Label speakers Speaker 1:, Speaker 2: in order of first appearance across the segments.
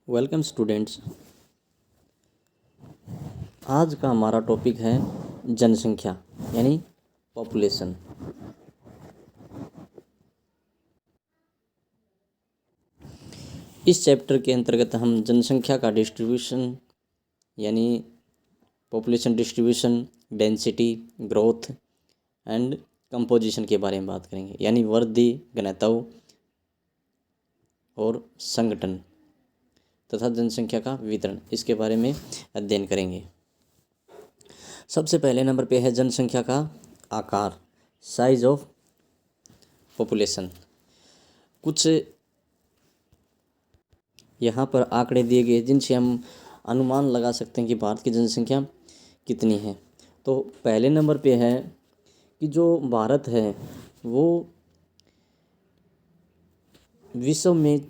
Speaker 1: Welcome students. आज का हमारा टॉपिक है जनसंख्या यानी पॉपुलेशन। इस चैप्टर के अंतर्गत हम जनसंख्या का डिस्ट्रीब्यूशन यानी population distribution, density, growth and composition के बारे में बात करेंगे, यानी वृद्धि, घनत्व और संगठन तथा जनसंख्या का वितरण, इसके बारे में अध्ययन करेंगे। सबसे पहले नंबर पे है जनसंख्या का आकार, साइज ऑफ पॉपुलेशन। कुछ यहाँ पर आंकड़े दिए गए जिनसे हम अनुमान लगा सकते हैं कि भारत की जनसंख्या कितनी है। तो पहले नंबर पे है कि जो भारत है वो विश्व में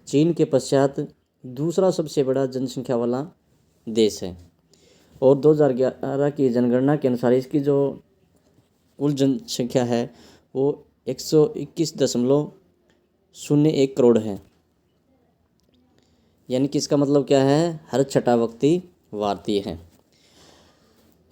Speaker 1: चीन के पश्चात दूसरा सबसे बड़ा जनसंख्या वाला देश है और 2011 की जनगणना के अनुसार इसकी जो कुल जनसंख्या है वो 121.01 करोड़ है। यानी कि इसका मतलब क्या है, हर छठा व्यक्ति भारतीय है।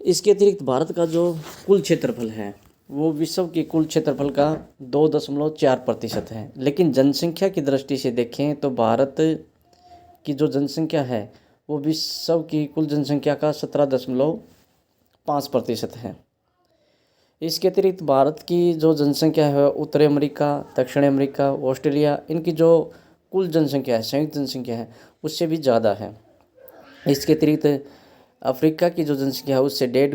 Speaker 1: इसके अतिरिक्त भारत का जो कुल क्षेत्रफल है वो विश्व के कुल क्षेत्रफल का 2.4% है, लेकिन जनसंख्या की दृष्टि से देखें तो भारत की जो जनसंख्या है वो विश्व की कुल जनसंख्या का 17.5% है। इसके अतिरिक्त भारत की जो जनसंख्या है उत्तरी अमेरिका, दक्षिण अमेरिका, ऑस्ट्रेलिया, इनकी जो कुल जनसंख्या है, संयुक्त जनसंख्या है, उससे भी ज़्यादा है। इसके अतिरिक्त अफ्रीका की जो जनसंख्या है उससे 1.5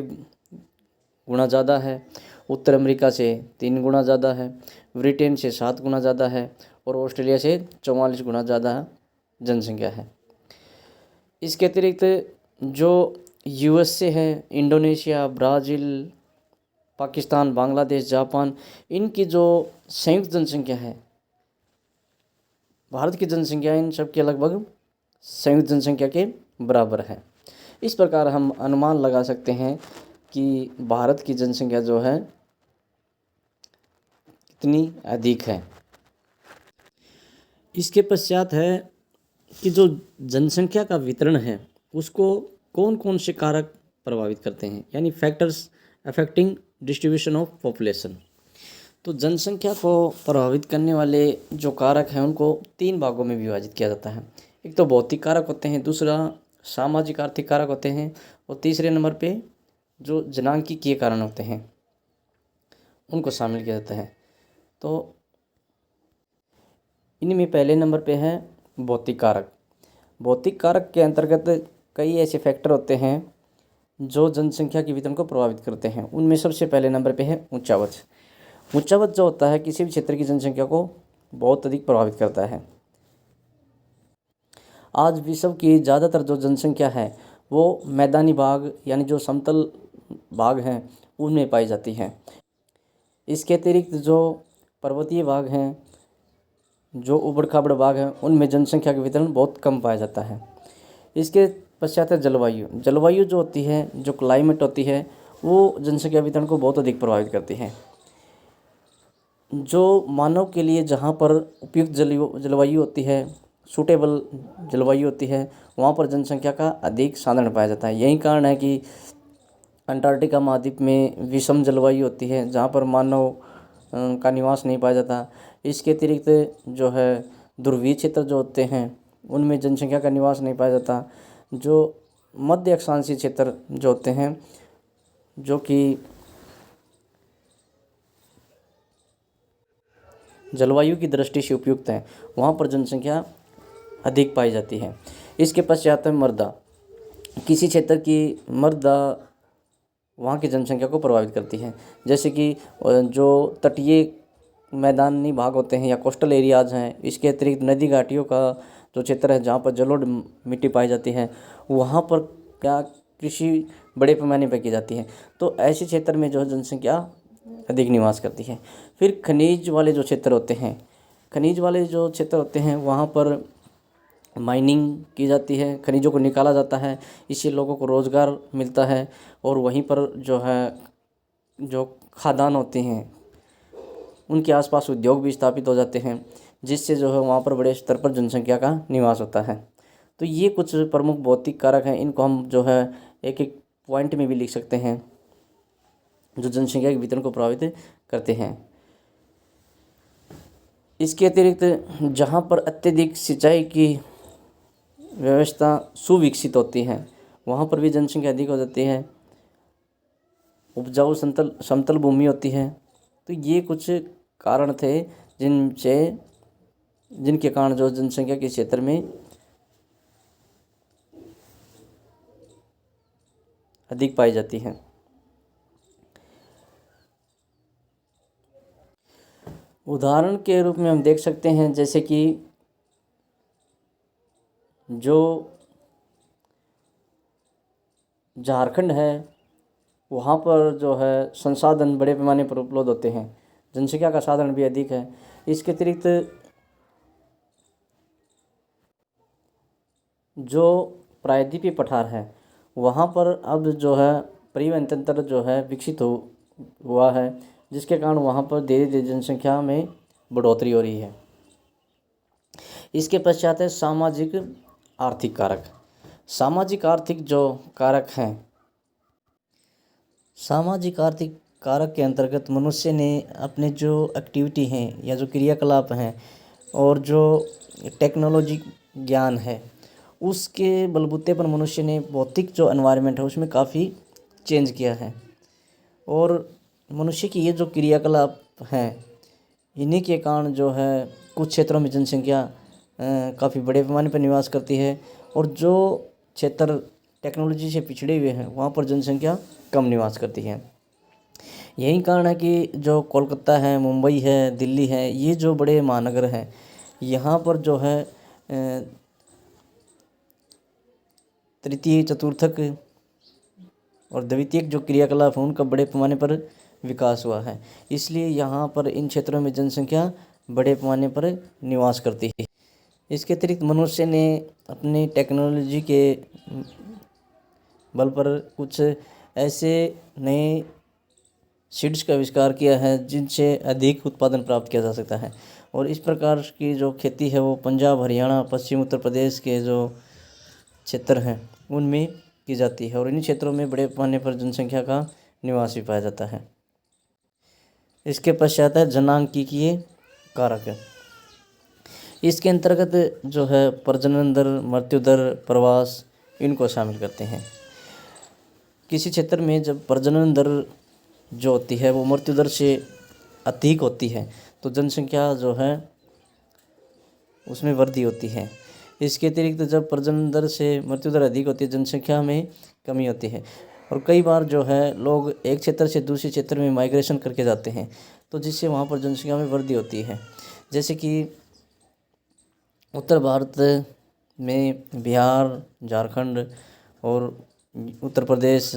Speaker 1: गुना ज़्यादा है, उत्तर अमेरिका से 3 गुना ज़्यादा है, ब्रिटेन से 7 गुना ज़्यादा है और ऑस्ट्रेलिया से 44 गुना ज़्यादा जनसंख्या है। इसके अतिरिक्त जो यूएसए है, Indonesia, Brazil, Pakistan, Bangladesh, Japan, इनकी जो संयुक्त जनसंख्या है, भारत की जनसंख्या इन सब के लगभग संयुक्त जनसंख्या के बराबर है। इस प्रकार हम अनुमान लगा सकते हैं कि भारत की जनसंख्या जो है कितनी अधिक है। इसके पश्चात है कि जो जनसंख्या का वितरण है उसको कौन कौन से कारक प्रभावित करते हैं, यानी factors affecting distribution of population. तो जनसंख्या को प्रभावित करने वाले जो कारक हैं उनको 3 भागों में विभाजित किया जाता है। एक तो भौतिक कारक होते हैं, दूसरा सामाजिक आर्थिक कारक होते हैं और तीसरे नंबर पे जो जनांकीय कारण होते हैं उनको शामिल किया जाता है। तो इनमें पहले नंबर पे है भौतिक कारक। भौतिक कारक के अंतर्गत कई ऐसे फैक्टर होते हैं जो जनसंख्या के वितरण को प्रभावित करते हैं। उनमें सबसे पहले नंबर पे है ऊंचावच। ऊंचावच जो होता है किसी भी क्षेत्र की जनसंख्या को बहुत अधिक प्रभावित करता है। आज विश्व की ज़्यादातर जो जनसंख्या है वो मैदानी भाग यानी जो समतल भाग हैं उनमें पाई जाती है। इसके अतिरिक्त जो पर्वतीय भाग हैं, जो उबड़ खाबड़ भाग हैं, उनमें जनसंख्या का वितरण बहुत कम पाया जाता है। इसके पश्चात है जलवायु। जलवायु जो होती है, जो क्लाइमेट होती है, वो जनसंख्या वितरण को बहुत अधिक प्रभावित करती है। जो मानव के लिए जहाँ पर उपयुक्त जलवायु होती है, सूटेबल जलवायु होती है, वहाँ पर जनसंख्या का अधिक साधन पाया जाता है। यही कारण है कि अंटार्कटिका महाद्वीप में विषम जलवायु होती है जहाँ पर मानव का निवास नहीं पाया जाता। इसके अतिरिक्त जो है ध्रुवीय क्षेत्र जो होते हैं उनमें जनसंख्या का निवास नहीं पाया जाता। जो मध्य अक्षांशीय क्षेत्र जो होते हैं जो कि जलवायु की दृष्टि से उपयुक्त हैं, वहाँ पर जनसंख्या अधिक पाई जाती है। इसके पश्चात है मृदा। किसी क्षेत्र की मृदा वहाँ की जनसंख्या को प्रभावित करती है, जैसे कि जो तटीय मैदानी भाग होते हैं या कोस्टल एरियाज़ हैं। इसके अतिरिक्त नदी घाटियों का जो क्षेत्र है जहाँ पर जलोढ़ मिट्टी पाई जाती है, वहाँ पर क्या कृषि बड़े पैमाने पर की जाती है, तो ऐसे क्षेत्र में जो है जनसंख्या अधिक निवास करती है। फिर खनिज वाले जो क्षेत्र होते हैं, खनिज वाले जो क्षेत्र होते हैं वहाँ पर माइनिंग की जाती है, खनिजों को निकाला जाता है, इससे लोगों को रोज़गार मिलता है और वहीं पर जो है जो खदान होते हैं उनके आसपास उद्योग भी स्थापित हो जाते हैं, जिससे जो है वहाँ पर बड़े स्तर पर जनसंख्या का निवास होता है। तो ये कुछ प्रमुख भौतिक कारक हैं, इनको हम जो है एक एक पॉइंट में भी लिख सकते हैं जो जनसंख्या के वितरण को प्रभावित करते हैं। इसके अतिरिक्त जहाँ पर अत्यधिक सिंचाई की व्यवस्था सुविकसित होती है वहाँ पर भी जनसंख्या अधिक हो जाती है। उपजाऊ समतल भूमि होती है। तो ये कुछ कारण थे जिनके कारण जो जनसंख्या के क्षेत्र में अधिक पाई जाती है। उदाहरण के रूप में हम देख सकते हैं जैसे कि जो झारखंड है वहाँ पर जो है संसाधन बड़े पैमाने पर उपलब्ध होते हैं, जनसंख्या का साधन भी अधिक है। इसके अतिरिक्त जो प्रायद्वीपीय पठार है वहाँ पर अब जो है परिवहन तंत्र जो है विकसित हुआ है, जिसके कारण वहाँ पर धीरे धीरे जनसंख्या में बढ़ोतरी हो रही है। इसके पश्चात है सामाजिक आर्थिक कारक। सामाजिक आर्थिक जो कारक हैं, सामाजिक आर्थिक कारक के अंतर्गत मनुष्य ने अपने जो एक्टिविटी हैं या जो क्रियाकलाप हैं और जो टेक्नोलॉजी ज्ञान है उसके बलबूते पर मनुष्य ने भौतिक जो एनवायरनमेंट है उसमें काफ़ी चेंज किया है। और मनुष्य की ये जो क्रियाकलाप हैं इन्हीं के कारण जो है कुछ क्षेत्रों में जनसंख्या काफ़ी बड़े पैमाने पर निवास करती है और जो क्षेत्र टेक्नोलॉजी से पिछड़े हुए हैं वहाँ पर जनसंख्या कम निवास करती है। यही कारण है कि जो कोलकाता है, मुंबई है, दिल्ली है, ये जो बड़े महानगर हैं यहाँ पर जो है तृतीय चतुर्थक और द्वितीयक जो क्रियाकलाप हैं उनका बड़े पैमाने पर विकास हुआ है, इसलिए यहाँ पर इन क्षेत्रों में जनसंख्या बड़े पैमाने पर निवास करती है। इसके अतिरिक्त मनुष्य ने अपनी टेक्नोलॉजी के बल पर कुछ ऐसे नए सीड्स का आविष्कार किया है जिनसे अधिक उत्पादन प्राप्त किया जा सकता है। और इस प्रकार की जो खेती है वो पंजाब, हरियाणा, पश्चिम उत्तर प्रदेश के जो क्षेत्र हैं उनमें की जाती है और इन क्षेत्रों में बड़े पैमाने पर जनसंख्या का निवास भी पाया जाता है। इसके पश्चात है जनांकीय कारक। इसके अंतर्गत जो है प्रजनन दर, मृत्यु दर, प्रवास इनको शामिल करते हैं। किसी क्षेत्र में जब प्रजनन दर जो होती है वो मृत्यु दर से अधिक होती है तो जनसंख्या जो है उसमें वृद्धि होती है। इसके अतिरिक्त जब प्रजनन दर से मृत्यु दर अधिक होती है जनसंख्या में कमी होती है। और कई बार जो है लोग एक क्षेत्र से दूसरे क्षेत्र में माइग्रेशन करके जाते हैं तो जिससे वहाँ पर जनसंख्या में वृद्धि होती है। जैसे कि उत्तर भारत में बिहार, झारखंड और उत्तर प्रदेश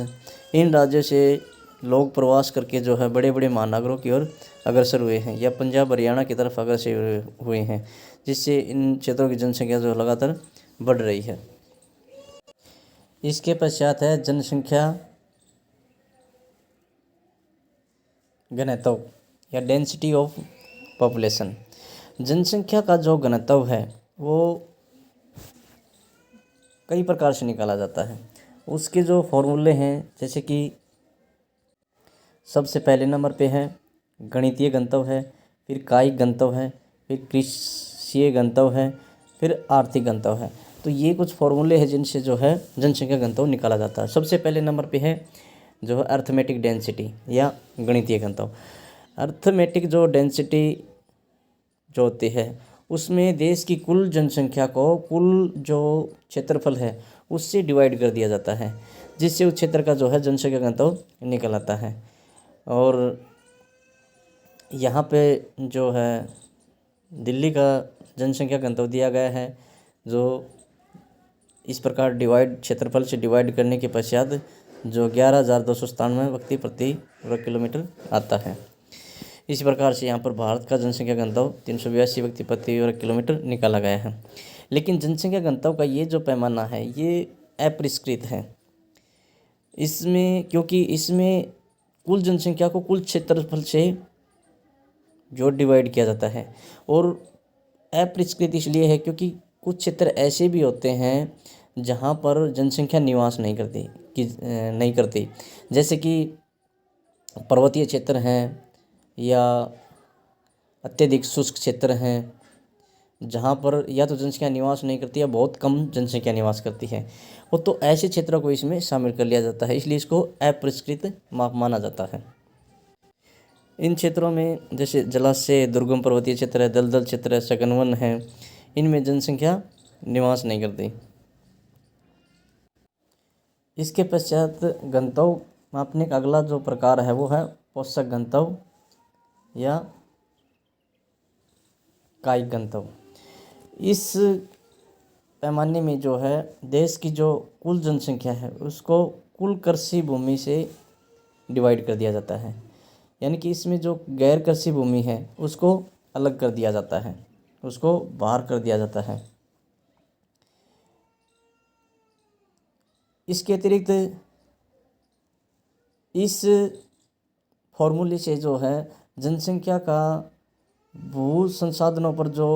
Speaker 1: इन राज्यों से लोग प्रवास करके जो है बड़े बड़े महानगरों की ओर अग्रसर हुए हैं या पंजाब, हरियाणा की तरफ अग्रसर हुए हैं, जिससे इन क्षेत्रों की जनसंख्या जो लगातार बढ़ रही है। इसके पश्चात है जनसंख्या घनत्व या डेंसिटी ऑफ पॉपुलेशन। जनसंख्या का जो घनत्व है वो कई प्रकार से निकाला जाता है। उसके जो फॉर्मूले हैं जैसे कि सबसे पहले नंबर पे है गणितीय घनत्व है, फिर कायिक घनत्व है, फिर कृषीय घनत्व है, फिर आर्थिक घनत्व है। तो ये कुछ फॉर्मूले हैं जिनसे जो है जनसंख्या घनत्व निकाला जाता है। सबसे पहले नंबर पे है जो है अर्थमेटिक डेंसिटी या गणितीय घनत्व। अर्थमेटिक जो डेंसिटी जो होती है उसमें देश की कुल जनसंख्या को कुल जो क्षेत्रफल है उससे डिवाइड कर दिया जाता है, जिससे उस क्षेत्र का जो है जनसंख्या घनत्व निकल आता है। और यहाँ पे जो है दिल्ली का जनसंख्या घनत्व दिया गया है जो इस प्रकार क्षेत्रफल से डिवाइड करने के पश्चात जो 11,297 व्यक्ति प्रति वर्ग किलोमीटर आता है। इसी प्रकार से यहाँ पर भारत का जनसंख्या घनत्व 382 व्यक्ति प्रति वर्ग किलोमीटर निकाला गया है। लेकिन जनसंख्या घनत्व का ये जो पैमाना है ये अपरिष्कृत है। इसमें क्योंकि इसमें कुल जनसंख्या को कुल क्षेत्रफल से जो डिवाइड किया जाता है और अपरिष्कृत इसलिए है क्योंकि कुछ क्षेत्र ऐसे भी होते हैं जहाँ पर जनसंख्या निवास नहीं करती, जैसे कि पर्वतीय क्षेत्र हैं या अत्यधिक शुष्क क्षेत्र हैं, जहाँ पर या तो जनसंख्या निवास नहीं करती या बहुत कम जनसंख्या निवास करती है। वो तो ऐसे क्षेत्रों को इसमें शामिल कर लिया जाता है, इसलिए इसको अपरिष्कृत माप माना जाता है। इन क्षेत्रों में जैसे जलाशय, दुर्गम पर्वतीय क्षेत्र है, दलदल क्षेत्र है, सघन वन है, इनमें जनसंख्या निवास नहीं करती। इसके पश्चात गंतव्य मापने का अगला जो प्रकार है वो है पोषक गंतव्य या कायिक गंतव्य। इस पैमाने में जो है देश की जो कुल जनसंख्या है उसको कुल कृषि भूमि से डिवाइड कर दिया जाता है, यानी कि इसमें जो गैर कृषि भूमि है उसको अलग कर दिया जाता है, उसको बाहर कर दिया जाता है। इसके अतिरिक्त इस फॉर्मूले से जो है जनसंख्या का भू संसाधनों पर जो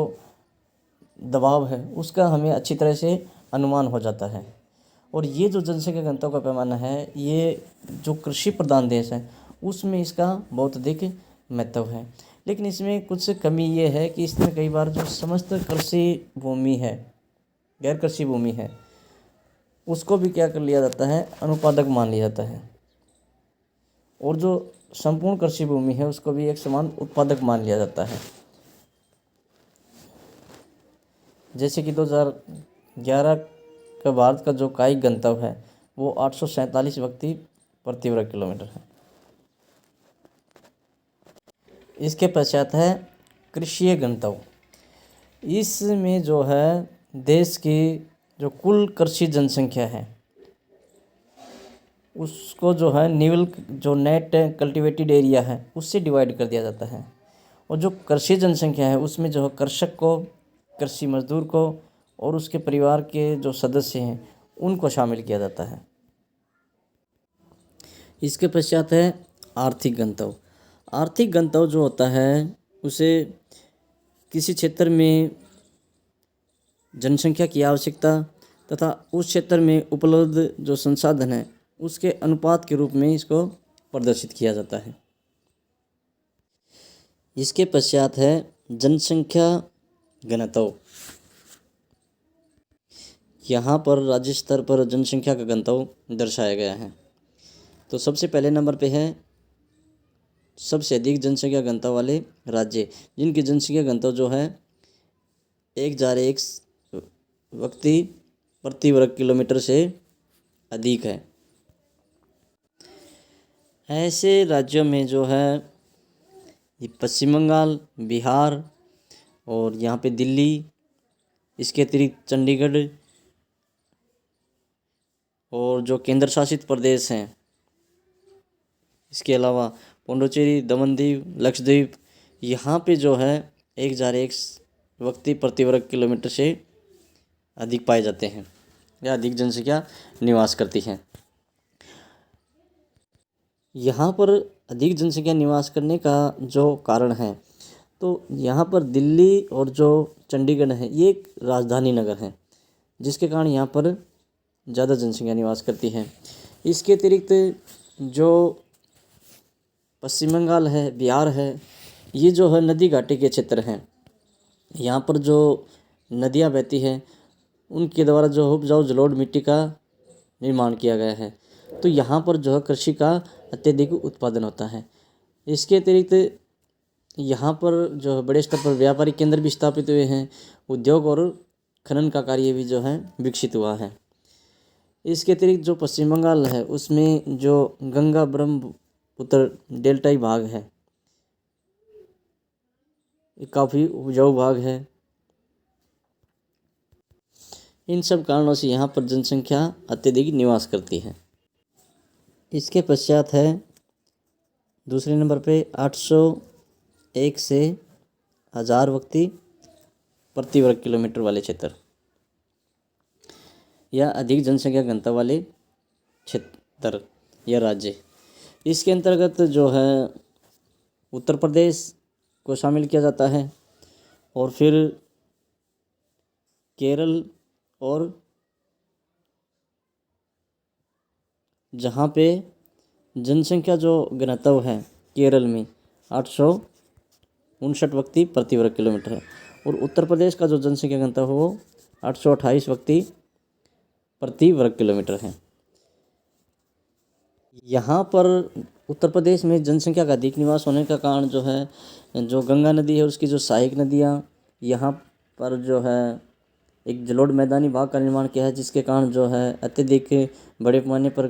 Speaker 1: दबाव है उसका हमें अच्छी तरह से अनुमान हो जाता है। और ये जो जनसंख्या घनत्व का पैमाना है, ये जो कृषि प्रधान देश है उसमें इसका बहुत अधिक महत्व है। लेकिन इसमें कुछ कमी ये है कि इसमें कई बार जो समस्त कृषि भूमि है, गैर कृषि भूमि है, उसको भी क्या कर लिया जाता है, अनुपादक मान लिया जाता है, और जो संपूर्ण कृषि भूमि है उसको भी एक समान उत्पादक मान लिया जाता है। जैसे कि 2011 का भारत का जो कायिक गंतव्य है वो 847 व्यक्ति प्रति वर्ग किलोमीटर है। इसके पश्चात है कृषीय गंतव्य। इसमें जो है देश की जो कुल कृषि जनसंख्या है उसको जो है निवल जो नेट कल्टीवेटेड एरिया है उससे डिवाइड कर दिया जाता है, और जो कृषि जनसंख्या है उसमें जो है कृषक को, कृषि मजदूर को और उसके परिवार के जो सदस्य हैं उनको शामिल किया जाता है। इसके पश्चात है आर्थिक गंतव्य। आर्थिक गंतव्य जो होता है उसे किसी क्षेत्र में जनसंख्या की आवश्यकता तथा उस क्षेत्र में उपलब्ध जो संसाधन है उसके अनुपात के रूप में इसको प्रदर्शित किया जाता है। इसके पश्चात है जनसंख्या घनत्व। यहाँ पर राज्य स्तर पर जनसंख्या का घनत्व दर्शाया गया है। तो सबसे पहले नंबर पे है सबसे अधिक जनसंख्या घनत्व वाले राज्य, जिनकी जनसंख्या घनत्व जो है 1,001 व्यक्ति प्रति वर्ग किलोमीटर से अधिक है। ऐसे राज्यों में जो है ये पश्चिम बंगाल, बिहार और यहाँ पे दिल्ली, इसके अतिरिक्त चंडीगढ़ और जो केंद्र शासित प्रदेश हैं, इसके अलावा पुडुचेरी, दमनदीव, लक्षद्वीप, यहाँ पे जो है 1,001 व्यक्ति प्रति वर्ग किलोमीटर से अधिक पाए जाते हैं या अधिक जनसंख्या निवास करती है। यहाँ पर अधिक जनसंख्या निवास करने का जो कारण है, तो यहाँ पर दिल्ली और जो चंडीगढ़ है ये एक राजधानी नगर है, जिसके कारण यहाँ पर ज़्यादा जनसंख्या निवास करती है। इसके अतिरिक्त जो पश्चिम बंगाल है, बिहार है, ये जो है नदी घाटी के क्षेत्र हैं। यहाँ पर जो नदियाँ बहती हैं उनके द्वारा जो उपजाऊ जलोढ़ मिट्टी का निर्माण किया गया है, तो यहाँ पर जो है कृषि का अत्यधिक उत्पादन होता है। इसके अतिरिक्त यहाँ पर जो है बड़े स्तर पर व्यापारिक केंद्र भी स्थापित हुए हैं, उद्योग और खनन का कार्य भी जो है विकसित हुआ है। इसके अतिरिक्त जो पश्चिम बंगाल है उसमें जो गंगा ब्रह्मपुत्र डेल्टाई भाग है, ये काफ़ी उपजाऊ भाग है। इन सब कारणों से यहाँ पर जनसंख्या अत्यधिक निवास करती है। इसके पश्चात है दूसरे नंबर पे 801 से 1000 व्यक्ति प्रति वर्ग किलोमीटर वाले क्षेत्र या अधिक जनसंख्या घनत्व वाले क्षेत्र या राज्य। इसके अंतर्गत जो है उत्तर प्रदेश को शामिल किया जाता है, और फिर केरल और जहाँ पे जनसंख्या जो घनत्व है केरल में 859 व्यक्ति प्रति वर्ग किलोमीटर है, और उत्तर प्रदेश का जो जनसंख्या घनत्व है वो 828 व्यक्ति प्रति वर्ग किलोमीटर है। यहाँ पर उत्तर प्रदेश में जनसंख्या का अधिक निवास होने का कारण जो है, जो गंगा नदी है उसकी जो सहायक नदियाँ, यहाँ पर जो है एक जलोढ़ मैदानी भाग का निर्माण किया है, जिसके कारण जो है अत्यधिक बड़े पैमाने पर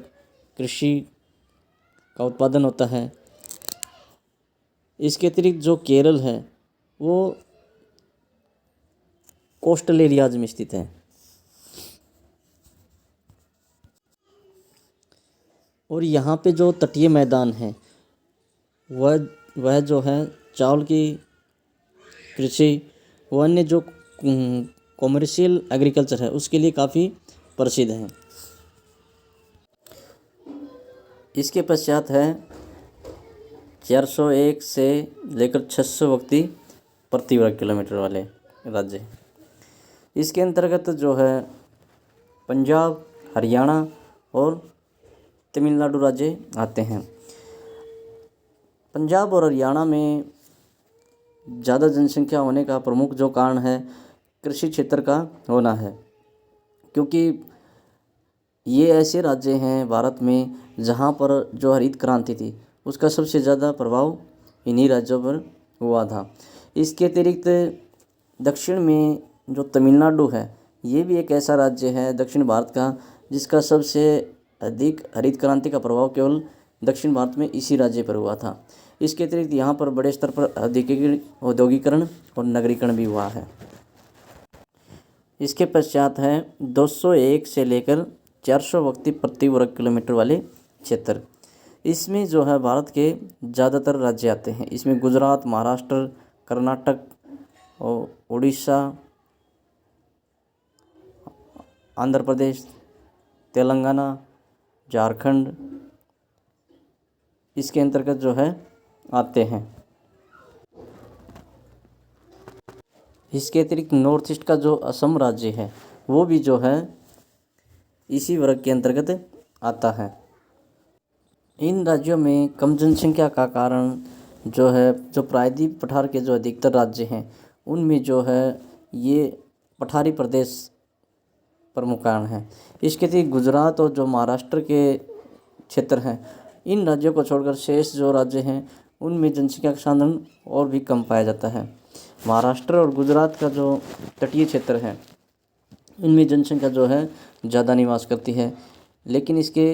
Speaker 1: कृषि का उत्पादन होता है। इसके अतिरिक्त जो केरल है वो कोस्टल एरियाज में स्थित है, और यहाँ पे जो तटीय मैदान है वह जो है चावल की कृषि व अन्य जो कॉमर्शियल एग्रीकल्चर है उसके लिए काफ़ी प्रसिद्ध है। इसके पश्चात है 401 से लेकर 600 व्यक्ति प्रति वर्ग किलोमीटर वाले राज्य। इसके अंतर्गत जो है पंजाब, हरियाणा और तमिलनाडु राज्य आते हैं। पंजाब और हरियाणा में ज़्यादा जनसंख्या होने का प्रमुख जो कारण है कृषि क्षेत्र का होना है, क्योंकि ये ऐसे राज्य हैं भारत में जहाँ पर जो हरित क्रांति थी उसका सबसे ज़्यादा प्रभाव इन्हीं राज्यों पर हुआ था। इसके अतिरिक्त दक्षिण में जो तमिलनाडु है ये भी एक ऐसा राज्य है दक्षिण भारत का जिसका सबसे अधिक हरित क्रांति का प्रभाव केवल दक्षिण भारत में इसी राज्य पर हुआ था। इसके अतिरिक्त यहाँ पर बड़े स्तर पर औद्योगिकरण और नगरीकरण भी हुआ है। इसके पश्चात है 201 से लेकर 400 व्यक्ति प्रति वर्ग किलोमीटर वाले क्षेत्र। इसमें जो है भारत के ज़्यादातर राज्य आते हैं। इसमें गुजरात, महाराष्ट्र, कर्नाटक और उड़ीसा, आंध्र प्रदेश, तेलंगाना, झारखंड इसके अंतर्गत जो है आते हैं। इसके अतिरिक्त नॉर्थ ईस्ट का जो असम राज्य है वो भी जो है इसी वर्ग के अंतर्गत आता है। इन राज्यों में कम जनसंख्या का कारण जो है जो प्रायद्वीप पठार के जो अधिकतर राज्य हैं उनमें जो है ये पठारी प्रदेश प्रमुख कारण है। इसके अतिरिक्त गुजरात और जो महाराष्ट्र के क्षेत्र हैं इन राज्यों को छोड़कर शेष जो राज्य हैं उनमें जनसंख्या का साधन और भी कम पाया जाता है। महाराष्ट्र और गुजरात का जो तटीय क्षेत्र है इनमें जनसंख्या जो है ज़्यादा निवास करती है, लेकिन इसके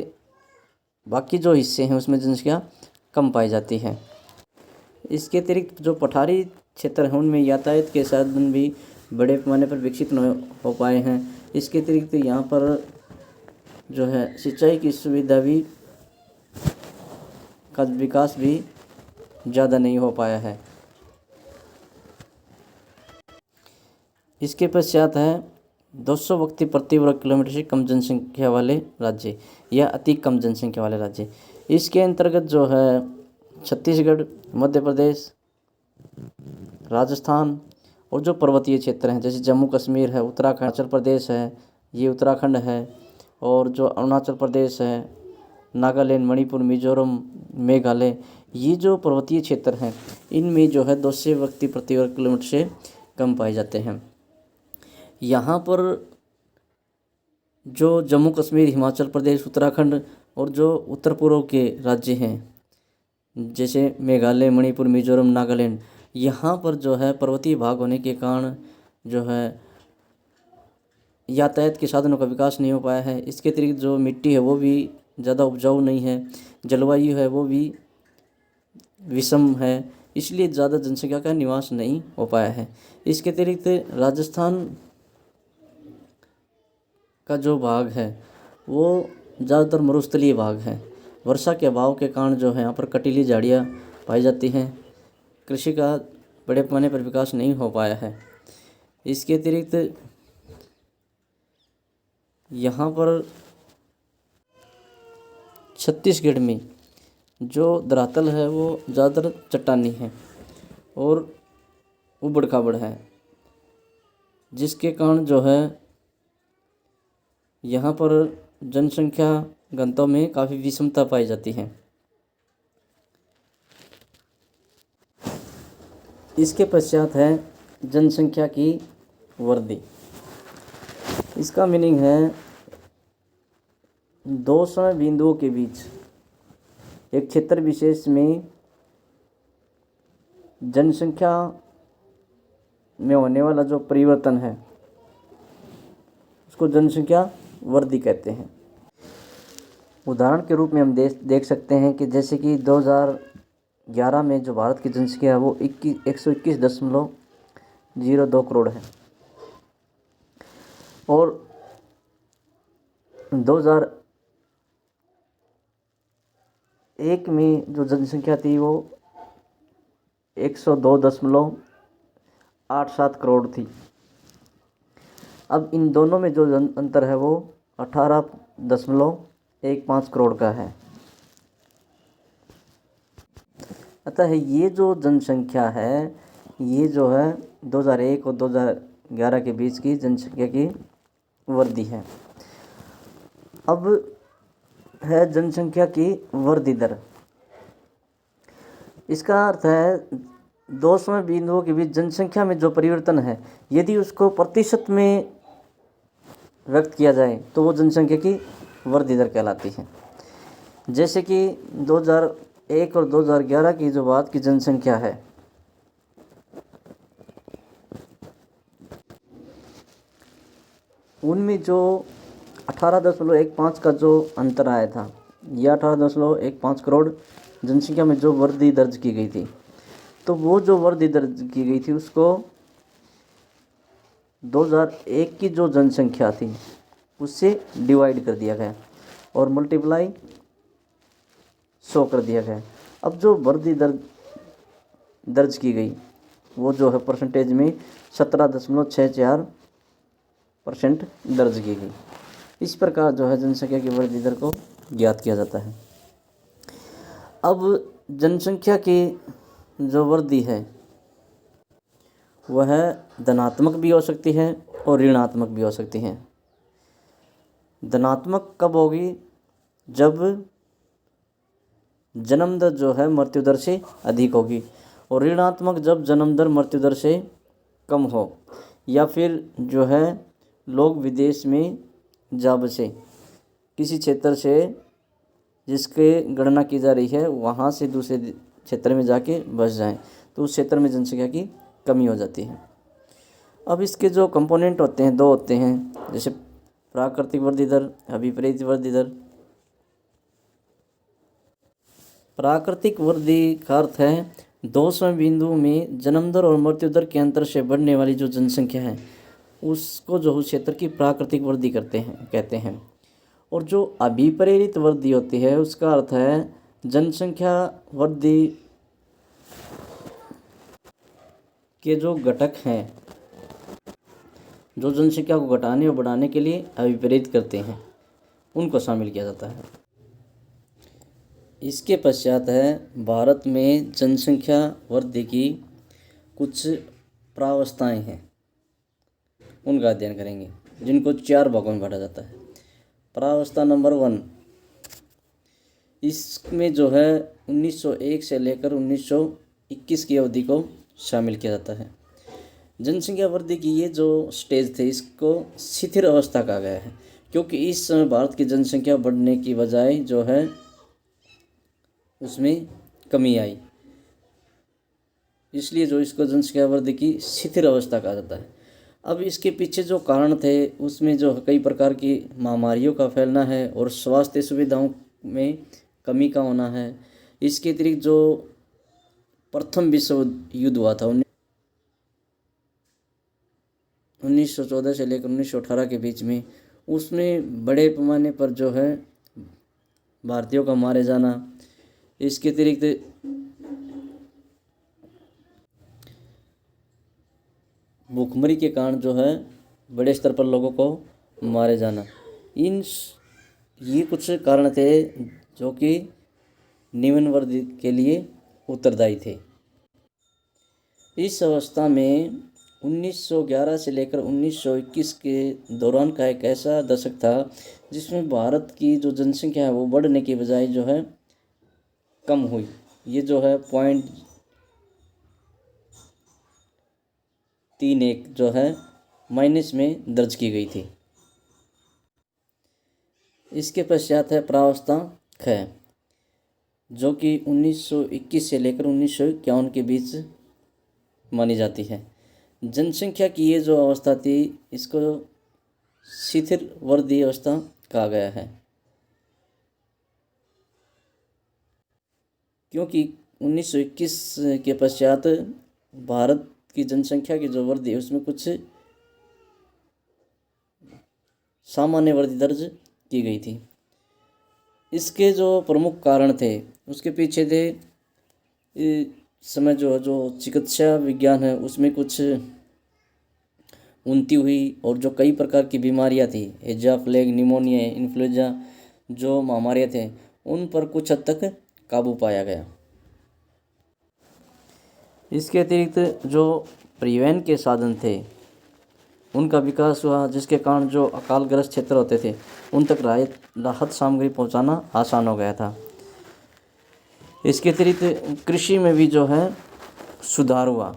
Speaker 1: बाकी जो हिस्से हैं उसमें जनसंख्या कम पाई जाती है। इसके अतिरिक्त जो पठारी क्षेत्र हैं उनमें यातायात के साधन भी बड़े पैमाने पर विकसित न हो पाए हैं। इसके अतिरिक्त यहाँ पर जो है सिंचाई की सुविधा भी का विकास भी ज़्यादा नहीं हो पाया है। इसके पश्चात है 200 व्यक्ति प्रति वर्ग किलोमीटर से कम जनसंख्या वाले राज्य या अति कम जनसंख्या वाले राज्य। इसके अंतर्गत जो है छत्तीसगढ़, मध्य प्रदेश, राजस्थान और जो पर्वतीय क्षेत्र हैं जैसे जम्मू कश्मीर है, उत्तराखंड, अरुणाचल प्रदेश है, ये उत्तराखंड है, और जो अरुणाचल प्रदेश है, नागालैंड, मणिपुर, मिजोरम, मेघालय, ये जो पर्वतीय क्षेत्र हैं इनमें जो है 200 व्यक्ति प्रति वर्ग किलोमीटर से कम पाए जाते हैं। यहाँ पर जो जम्मू कश्मीर, हिमाचल प्रदेश, उत्तराखंड और जो उत्तर पूर्व के राज्य हैं जैसे मेघालय, मणिपुर, मिजोरम, नागालैंड, यहाँ पर जो है पर्वतीय भाग होने के कारण जो है यातायात के साधनों का विकास नहीं हो पाया है। इसके अतिरिक्त जो मिट्टी है वो भी ज़्यादा उपजाऊ नहीं है, जलवायु है वो भी विषम है, इसलिए ज़्यादा जनसंख्या का निवास नहीं हो पाया है। इसके अतिरिक्त राजस्थान का जो भाग है वो ज़्यादातर मरुस्थलीय भाग है। वर्षा के अभाव के कारण जो है यहाँ पर कटीली झाड़ियाँ पाई जाती हैं। कृषि का बड़े पैमाने पर विकास नहीं हो पाया है। इसके अतिरिक्त यहाँ पर छत्तीसगढ़ में जो धरातल है वो ज़्यादातर चट्टानी है और उबड़ खाबड़ है। जिसके कारण जो है यहाँ पर जनसंख्या घनत्व में काफ़ी विषमता पाई जाती है। इसके पश्चात है जनसंख्या की वृद्धि। इसका मीनिंग है दो समय बिंदुओं के बीच एक क्षेत्र विशेष में जनसंख्या में होने वाला जो परिवर्तन है उसको जनसंख्या वृद्धि कहते हैं। उदाहरण के रूप में हम देख सकते हैं कि जैसे कि 2011 में जो भारत की जनसंख्या है वो 121.02 करोड़ है और 2001 में जो जनसंख्या थी वो 102.87 करोड़ थी। अब इन दोनों में जो अंतर है वो 18.15 करोड़ का है। अतः ये जो जनसंख्या है ये जो है 2001 और 2011 के बीच की जनसंख्या की वृद्धि है। अब है जनसंख्या की वृद्धि दर। इसका अर्थ है दो समय बिंदुओं के बीच जनसंख्या में जो परिवर्तन है यदि उसको प्रतिशत में व्यक्त किया जाए तो वो जनसंख्या की वृद्धि दर कहलाती है। जैसे कि 2001 और 2011 की जो भारत की जनसंख्या है उनमें जो 18.15 का जो अंतर आया था, यह 18.15 करोड़ जनसंख्या में जो वृद्धि दर्ज की गई थी, तो वो जो वृद्धि दर्ज की गई थी उसको 2001 की जो जनसंख्या थी उससे डिवाइड कर दिया गया और मल्टीप्लाई 100 कर दिया गया। अब जो वृद्धि दर्ज की गई वो जो है परसेंटेज में 17.64% दर्ज की गई। इस प्रकार जो है जनसंख्या की वृद्धि दर को ज्ञात किया जाता है। अब जनसंख्या की जो वृद्धि है वह धनात्मक भी हो सकती है और ऋणात्मक भी हो सकती है। धनात्मक कब होगी? जब जन्म दर जो है मृत्यु दर से अधिक होगी, और ऋणात्मक जब जन्म दर मृत्यु दर से कम हो, या फिर जो है लोग विदेश में जा बसे, किसी क्षेत्र से जिसके गणना की जा रही है वहाँ से दूसरे क्षेत्र में जाके बस जाएं, तो उस क्षेत्र में जनसंख्या की कमी हो जाती है। अब इसके जो कंपोनेंट होते हैं दो होते हैं, जैसे प्राकृतिक वृद्धि दर, अभिप्रेत वृद्धि दर। प्राकृतिक वृद्धि का अर्थ है दो समय बिंदुओं में जन्म दर और मृत्यु दर के अंतर से बढ़ने वाली जो जनसंख्या है उसको जो उस क्षेत्र की प्राकृतिक वृद्धि कहते हैं। और जो अभिप्रेरित वृद्धि होती है उसका अर्थ है जनसंख्या वृद्धि के जो घटक हैं जो जनसंख्या को घटाने और बढ़ाने के लिए अभिप्रेरित करते हैं उनको शामिल किया जाता है। इसके पश्चात है भारत में जनसंख्या वृद्धि की कुछ प्रावस्थाएं हैं, उनका अध्ययन करेंगे, जिनको 4 भागों में बांटा जाता है। प्रावस्था नंबर 1, इसमें जो है 1901 से लेकर 1921 की अवधि को शामिल किया जाता है। जनसंख्या वृद्धि की ये जो स्टेज थे इसको शिथिल अवस्था कहा गया है, क्योंकि इस समय भारत की जनसंख्या बढ़ने की बजाय जो है उसमें कमी आई, इसलिए जो इसको जनसंख्या वृद्धि की शिथिल अवस्था कहा जाता है। अब इसके पीछे जो कारण थे उसमें जो कई प्रकार की महामारियों का फैलना है और स्वास्थ्य सुविधाओं में कमी का होना है। इसके अतिरिक्त जो प्रथम विश्व युद्ध हुआ था 1914 से लेकर 1918 के बीच में, उसमें बड़े पैमाने पर जो है भारतीयों का मारे जाना, इसके अतिरिक्त भूखमरी के कारण जो है बड़े स्तर पर लोगों को मारे जाना, ये कुछ कारण थे जो कि निम्न वर्ग के लिए उत्तरदायी थे। इस अवस्था में 1911 से लेकर 1921 के दौरान का एक ऐसा दशक था जिसमें भारत की जो जनसंख्या है वो बढ़ने की बजाय जो है कम हुई। ये जो है 0.31 जो है माइनस में दर्ज की गई थी। इसके पश्चात है प्रावस्था ख, जो कि 1921 से लेकर 1951 के बीच मानी जाती है। जनसंख्या की ये जो अवस्था थी इसको शिथिल वर्दी अवस्था कहा गया है, क्योंकि 1921 के पश्चात भारत की जनसंख्या की जो वृद्धि है उसमें कुछ सामान्य वृद्धि दर्ज की गई थी। इसके जो प्रमुख कारण थे उसके पीछे थे समय जो चिकित्सा विज्ञान है उसमें कुछ उन्नति हुई और जो कई प्रकार की बीमारियां थी, हैजा, प्लेग, निमोनिया, इन्फ्लुएंजा, जो महामारियां थे उन पर कुछ हद तक काबू पाया गया। इसके अतिरिक्त जो परिवहन के साधन थे उनका विकास हुआ, जिसके कारण जो अकालग्रस्त क्षेत्र होते थे उन तक राहत सामग्री पहुंचाना आसान हो गया था। इसके अतिरिक्त कृषि में भी जो है सुधार हुआ।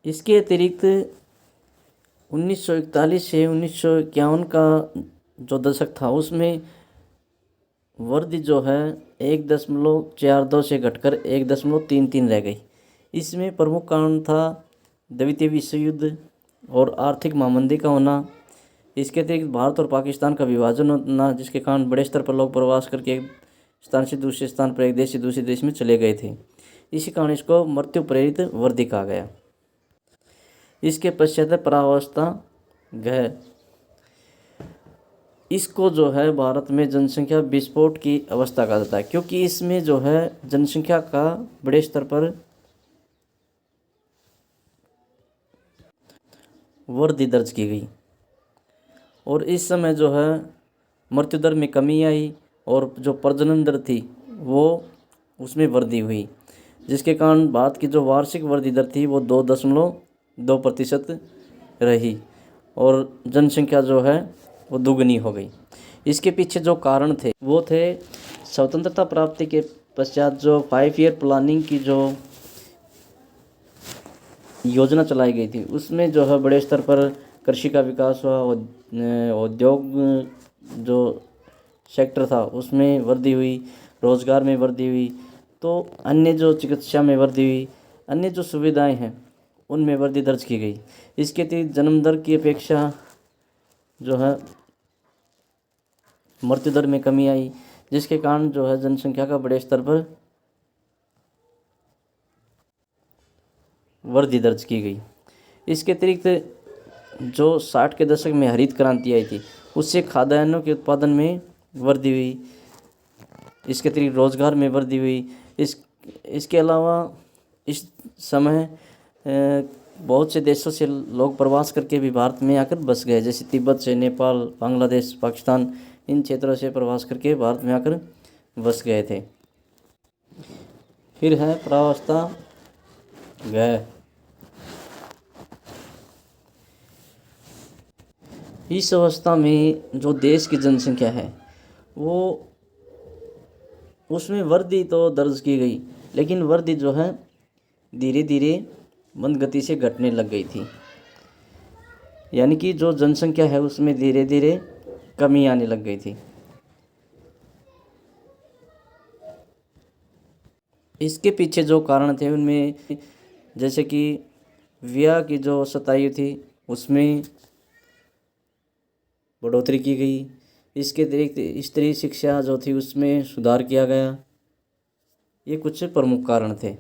Speaker 1: इसके अतिरिक्त 1941 से 1951 का जो दशक था उसमें वृद्धि जो है 1.42 से घटकर 1.33 रह गई। इसमें प्रमुख कारण था द्वितीय विश्व युद्ध और आर्थिक महामंदी का होना। इसके अतिरिक्त भारत और पाकिस्तान का विभाजन होना, जिसके कारण बड़े स्तर पर लोग प्रवास करके एक स्थान से दूसरे स्थान पर, एक देश से दूसरे देश में चले गए थे। इसी कारण इसको मृत्यु प्रेरित वृद्धि कहा गया। इसके पश्चात परावस्था घ, इसको जो है भारत में जनसंख्या विस्फोट की अवस्था कहा जाता है, क्योंकि इसमें जो है जनसंख्या का बड़े स्तर पर वृद्धि दर्ज की गई और इस समय जो है मृत्यु दर में कमी आई और जो प्रजनन दर थी वो उसमें वृद्धि हुई, जिसके कारण भारत की जो वार्षिक वृद्धि दर थी वो 2.2% रही और जनसंख्या जो है वो दुगनी हो गई। इसके पीछे जो कारण थे वो थे स्वतंत्रता प्राप्ति के पश्चात जो 5 ईयर प्लानिंग की जो योजना चलाई गई थी उसमें जो है बड़े स्तर पर कृषि का विकास हुआ, उद्योग जो सेक्टर था उसमें वृद्धि हुई, रोजगार में वृद्धि हुई, तो अन्य जो चिकित्सा में वृद्धि हुई, अन्य जो सुविधाएं हैं उनमें वृद्धि दर्ज की गई। इसके अतिरिक्त जन्म दर की अपेक्षा जो है मृत्यु दर में कमी आई, जिसके कारण जो है जनसंख्या का बड़े स्तर पर वृद्धि दर्ज की गई। इसके अतिरिक्त जो 60 के दशक में हरित क्रांति आई थी उससे खाद्यान्नों के उत्पादन में वृद्धि हुई। इसके अतिरिक्त रोजगार में वृद्धि हुई। इसके अलावा इस समय बहुत से देशों से लोग प्रवास करके भी भारत में आकर बस गए, जैसे तिब्बत से, नेपाल, बांग्लादेश, पाकिस्तान, इन क्षेत्रों से प्रवास करके भारत में आकर बस गए थे। फिर है प्रावस्था घ, इस अवस्था में जो देश की जनसंख्या है वो उसमें वृद्धि तो दर्ज की गई, लेकिन वृद्धि जो है धीरे धीरे मंद गति से घटने लग गई थी, यानी कि जो जनसंख्या है उसमें धीरे धीरे कमी आने लग गई थी। इसके पीछे जो कारण थे उनमें जैसे कि विवाह की जो शतायु थी उसमें बढ़ोतरी की गई। इसके अतिरिक्त स्त्री शिक्षा जो थी उसमें सुधार किया गया। ये कुछ प्रमुख कारण थे।